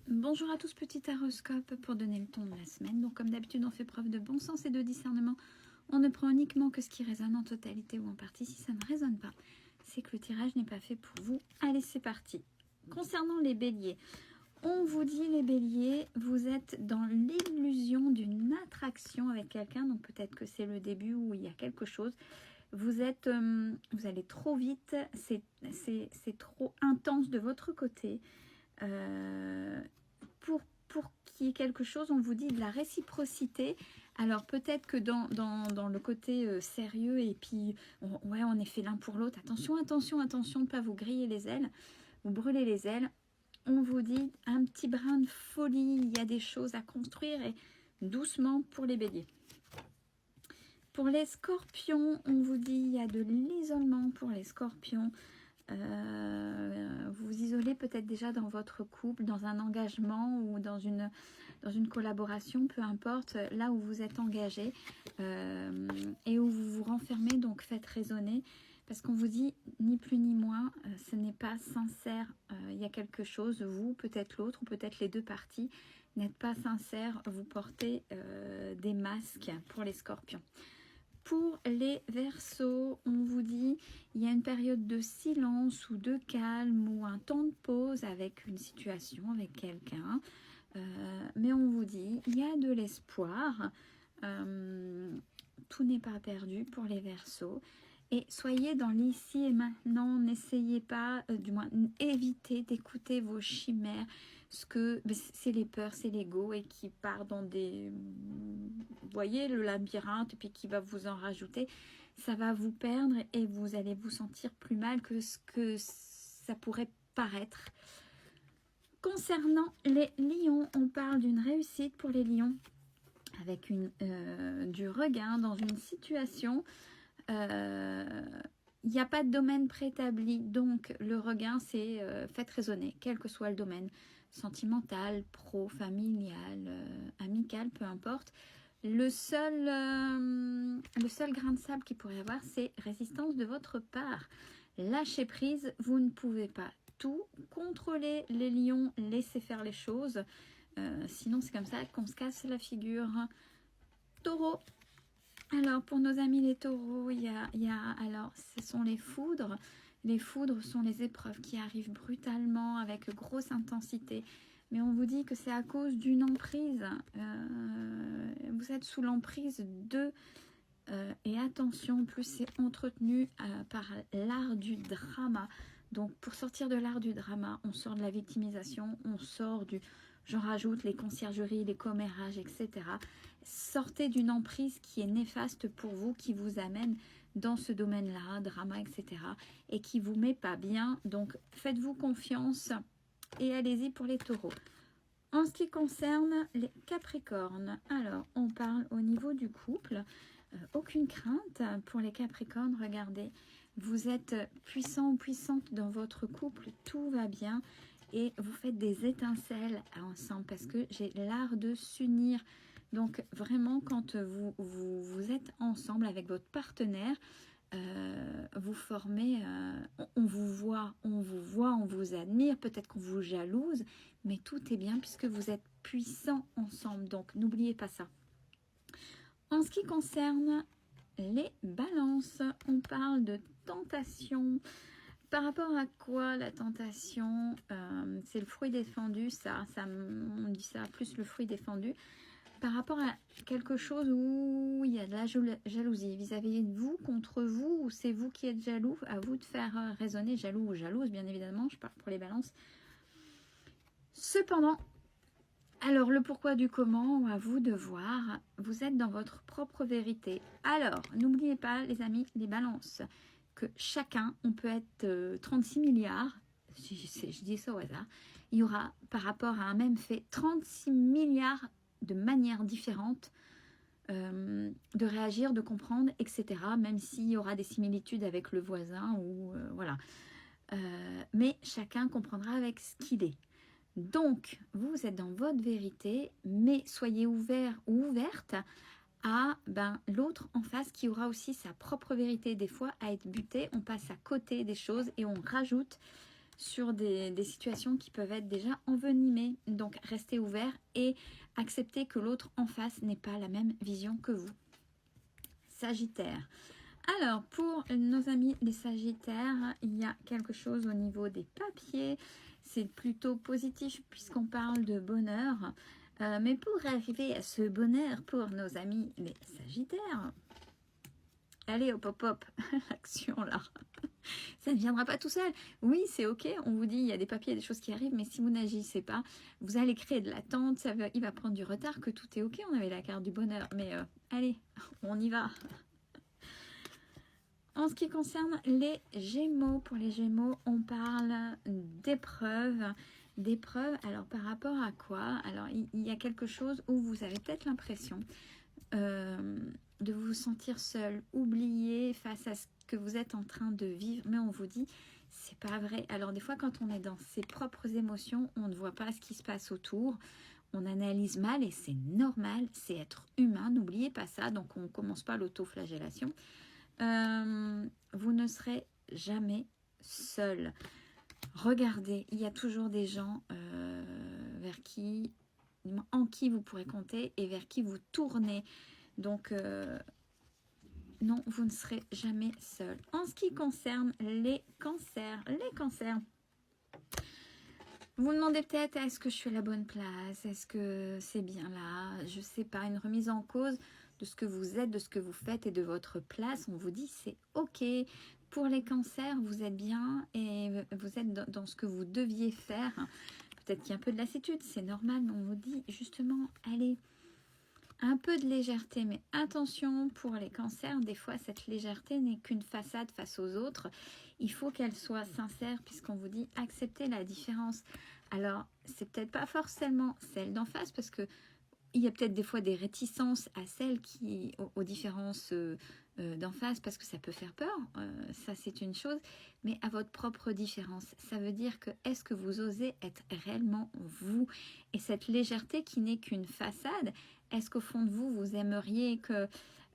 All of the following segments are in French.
Bonjour à tous, petit horoscope pour donner le ton de la semaine. Donc comme d'habitude, on fait preuve de bon sens et de discernement. On ne prend uniquement que ce qui résonne en totalité ou en partie. Si ça ne résonne pas, c'est que le tirage n'est pas fait pour vous. Allez, c'est parti. Concernant les béliers, on vous dit les béliers, vous êtes dans l'illusion d'une attraction avec quelqu'un. Donc peut-être que c'est le début où il y a quelque chose. Vous allez trop vite, c'est trop intense de votre côté. Pour qu'il y ait quelque chose, on vous dit de la réciprocité. Alors peut-être que dans le côté sérieux et puis ouais, on est fait l'un pour l'autre. Attention, attention, attention de ne pas vous griller les ailes, vous brûler les ailes. On vous dit un petit brin de folie, il y a des choses à construire et doucement pour les béliers. Pour les scorpions, on vous dit il y a de l'isolement pour les scorpions. Vous vous isolez peut-être déjà dans votre couple, dans un engagement ou dans une collaboration, peu importe, là où vous êtes engagé et où vous vous renfermez, donc faites résonner. Parce qu'on vous dit, ni plus ni moins, ce n'est pas sincère, il y a quelque chose, vous, peut-être l'autre, ou peut-être les deux parties, n'êtes pas sincères, vous portez des masques pour les scorpions. Pour les Verseaux, on vous dit il y a une période de silence ou de calme ou un temps de pause avec une situation, avec quelqu'un. Mais on vous dit il y a de l'espoir. Tout n'est pas perdu pour les Verseaux. Et soyez dans l'ici et maintenant, n'essayez pas, du moins évitez d'écouter vos chimères, c'est les peurs, c'est l'ego et qui part dans des, vous voyez, le labyrinthe et puis qui va vous en rajouter, ça va vous perdre et vous allez vous sentir plus mal que ce que ça pourrait paraître. Concernant les lions, on parle d'une réussite pour les lions avec du regain dans une situation. Il n'y a pas de domaine préétabli, donc le regain c'est faites résonner, quel que soit le domaine, sentimental, pro, familial, amical, peu importe. Le seul grain de sable qu'il pourrait y avoir, c'est résistance de votre part. Lâchez prise, vous ne pouvez pas tout contrôler. Les lions, laissez faire les choses, sinon c'est comme ça qu'on se casse la figure. Taureau. Alors, pour nos amis les taureaux, alors, ce sont les foudres. Les foudres sont les épreuves qui arrivent brutalement, avec grosse intensité. Mais on vous dit que c'est à cause d'une emprise. Vous êtes sous l'emprise de... et attention, plus c'est entretenu par l'art du drama. Donc, pour sortir de l'art du drama, on sort de la victimisation, on sort du... J'en rajoute les conciergeries, les commérages, etc. Sortez d'une emprise qui est néfaste pour vous, qui vous amène dans ce domaine-là, drama, etc. et qui vous met pas bien. Donc, faites-vous confiance et allez-y pour les taureaux. En ce qui concerne les capricornes, alors, on parle au niveau du couple. Aucune crainte pour les capricornes, regardez. Vous êtes puissant ou puissante dans votre couple, tout va bien. Et vous faites des étincelles ensemble parce que j'ai l'art de s'unir. Donc vraiment quand vous êtes ensemble avec votre partenaire, vous formez, on vous voit, on vous admire, peut-être qu'on vous jalouse, mais tout est bien puisque vous êtes puissants ensemble. Donc n'oubliez pas ça. En ce qui concerne les balances, on parle de tentation. Par rapport à quoi la tentation, c'est le fruit défendu, on dit ça, plus le fruit défendu. Par rapport à quelque chose où il y a de la jalousie vis-à-vis de vous, contre vous, ou c'est vous qui êtes jaloux, à vous de faire raisonner, jaloux ou jalouse, bien évidemment, je parle pour les balances. Cependant, alors le pourquoi du comment, à vous de voir, vous êtes dans votre propre vérité. Alors, n'oubliez pas les amis, les balances, que chacun, on peut être 36 milliards, je dis ça au hasard, il y aura par rapport à un même fait 36 milliards de manières différentes de réagir, de comprendre, etc. Même s'il y aura des similitudes avec le voisin, ou voilà. Mais chacun comprendra avec ce qu'il est. Donc, vous êtes dans votre vérité, mais soyez ouvert ou ouverte à l'autre en face qui aura aussi sa propre vérité. Des fois, à être buté, on passe à côté des choses et on rajoute sur des situations qui peuvent être déjà envenimées. Donc restez ouvert et acceptez que l'autre en face n'ait pas la même vision que vous. Sagittaire. Alors, pour nos amis les Sagittaires, il y a quelque chose au niveau des papiers. C'est plutôt positif puisqu'on parle de bonheur. Mais pour arriver à ce bonheur pour nos amis les Sagittaires, allez hop hop hop, l'action là, ça ne viendra pas tout seul. Oui, c'est ok, on vous dit il y a des papiers, des choses qui arrivent, mais si vous n'agissez pas, vous allez créer de l'attente, il va prendre du retard, que tout est ok, on avait la carte du bonheur, mais allez, on y va. En ce qui concerne les Gémeaux, pour les Gémeaux, on parle d'épreuves. D'épreuves, alors par rapport à quoi? Alors il y a quelque chose où vous avez peut-être l'impression de vous sentir seul, oublié face à ce que vous êtes en train de vivre, mais on vous dit c'est pas vrai. Alors des fois quand on est dans ses propres émotions, on ne voit pas ce qui se passe autour, on analyse mal et c'est normal, c'est être humain, n'oubliez pas ça, donc on ne commence pas l'autoflagellation. Vous ne serez jamais seul. Regardez, il y a toujours des gens en qui vous pourrez compter et vers qui vous tournez. Donc, non, vous ne serez jamais seul. En ce qui concerne les cancers, vous demandez peut-être, est-ce que je suis à la bonne place? Est-ce que c'est bien là? Je ne sais pas, une remise en cause de ce que vous êtes, de ce que vous faites et de votre place. On vous dit, c'est ok. Pour les cancers, vous êtes bien et vous êtes dans ce que vous deviez faire. Peut-être qu'il y a un peu de lassitude, c'est normal, mais on vous dit justement, allez, un peu de légèreté, mais attention pour les cancers, des fois cette légèreté n'est qu'une façade face aux autres. Il faut qu'elle soit sincère puisqu'on vous dit accepter la différence. Alors, c'est peut-être pas forcément celle d'en face parce que il y a peut-être des fois des réticences à celles aux différences d'en face parce que ça peut faire peur, ça c'est une chose, mais à votre propre différence. Ça veut dire que est-ce que vous osez être réellement vous? Et cette légèreté qui n'est qu'une façade, est-ce qu'au fond de vous, vous aimeriez que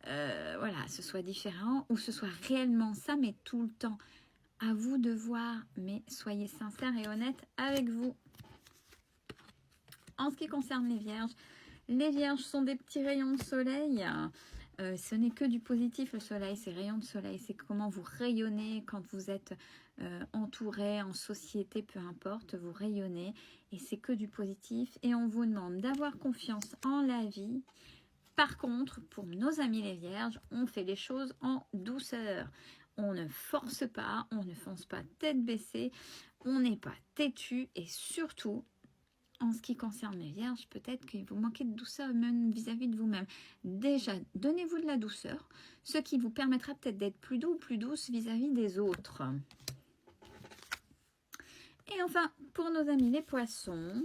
voilà, ce soit différent ou ce soit réellement ça, mais tout le temps? À vous de voir, mais soyez sincère et honnête avec vous. En ce qui concerne les vierges sont des petits rayons de soleil. Ce n'est que du positif le soleil, ces rayons de soleil. C'est comment vous rayonnez quand vous êtes entouré, en société, peu importe, vous rayonnez. Et c'est que du positif. Et on vous demande d'avoir confiance en la vie. Par contre, pour nos amis les vierges, on fait les choses en douceur. On ne force pas, on ne fonce pas tête baissée, on n'est pas têtu et surtout, en ce qui concerne les vierges, peut-être que vous manquez de douceur même vis-à-vis de vous-même. Déjà, donnez-vous de la douceur, ce qui vous permettra peut-être d'être plus doux ou plus douce vis-à-vis des autres. Et enfin, pour nos amis les poissons,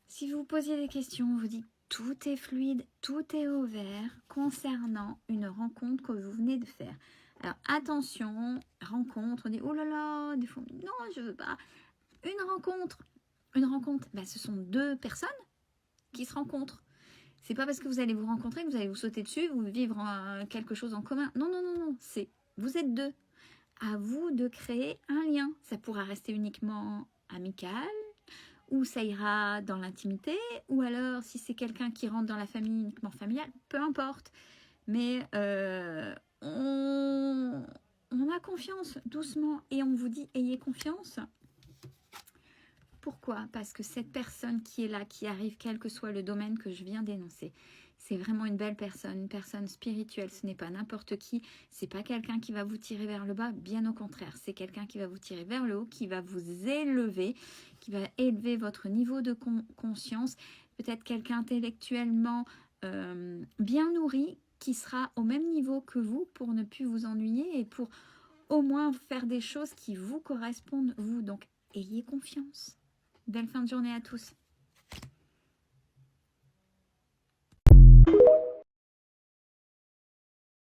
si vous posiez des questions, on vous dit tout est fluide, tout est ouvert concernant une rencontre que vous venez de faire. Alors attention, rencontre, on dit oh là là, des fois, non, je veux pas. Une rencontre, ben, ce sont deux personnes qui se rencontrent. C'est pas parce que vous allez vous rencontrer que vous allez vous sauter dessus, vous vivre quelque chose en commun. Non, non, non, non. C'est vous êtes deux. À vous de créer un lien. Ça pourra rester uniquement amical, ou ça ira dans l'intimité, ou alors si c'est quelqu'un qui rentre dans la famille uniquement familiale, peu importe. Mais on a confiance doucement et on vous dit ayez confiance. Pourquoi? Parce que cette personne qui est là, qui arrive, quel que soit le domaine que je viens d'énoncer, c'est vraiment une belle personne, une personne spirituelle. Ce n'est pas n'importe qui, c'est pas quelqu'un qui va vous tirer vers le bas, bien au contraire. C'est quelqu'un qui va vous tirer vers le haut, qui va vous élever, qui va élever votre niveau de conscience. Peut-être quelqu'un intellectuellement bien nourri, qui sera au même niveau que vous pour ne plus vous ennuyer et pour au moins faire des choses qui vous correspondent, vous. Donc, ayez confiance. Belle fin de journée à tous.